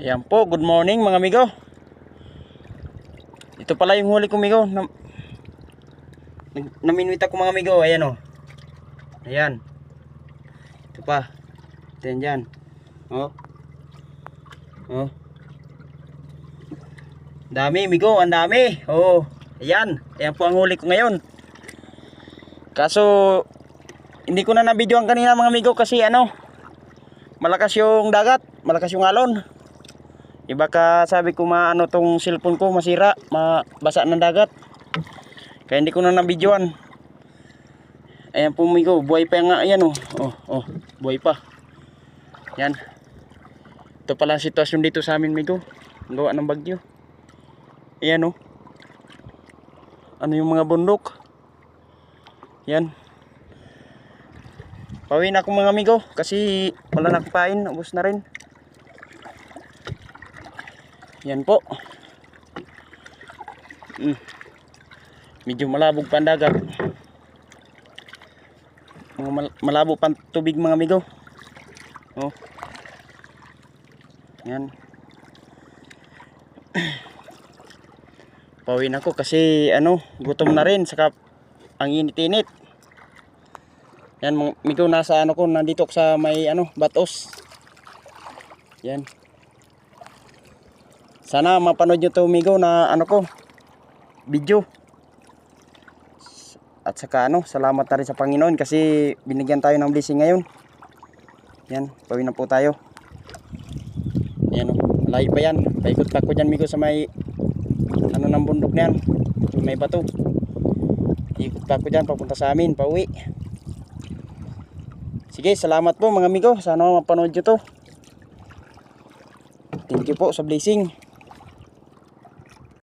Ayan po, good morning mga amigo. Ito pala yung huli ko amigo. Naminwita ko mga amigo. Ayan o. Ayan. Ito pa. Ito yan dyan. Oh. Oh. Dami amigo, ang dami. Oh. Ayan. Ayan po ang huli ko ngayon. Kaso hindi ko na nabidyoan kanina mga amigo kasi malakas yung dagat, malakas yung alon. Iba ka sabi ko maano tong cellphone ko masira, mabasa ng dagat. Kaya hindi ko na nabidyoan. Ayan po amigo, buhay pa nga ayan oh. Oh, buhay pa. Yan. Ito pala ang sitwasyon dito sa amin amigo. Gawa ng bagyo. Ayan oh. Ano yung mga bundok? Yan. Pauwi na ako mga amigo kasi wala na akong pain, ubos na rin. Yan po. Medyo malabog pa ang dagat. Malabo pa ang tubig mga amigo. Oh. Yan. Pauwi na ako kasi gutom na rin saka ang init-init. Yan mga amigo, nasa ko nandito ako sa may batos. Yan. Sana mapanood nyo to amigo na video. At saka salamat na rin sa Panginoon kasi binigyan tayo ng blessing ngayon. Yan, pauwi na po tayo. Yan malayo pa yan. Paikot pa ko dyan amigo sa may ng bundok na yan. May bato. Ikot pa ko dyan papunta sa amin, pauwi. Sige, salamat po mga amigo. Sana mapanood nyo to. Thank you po sa blessing.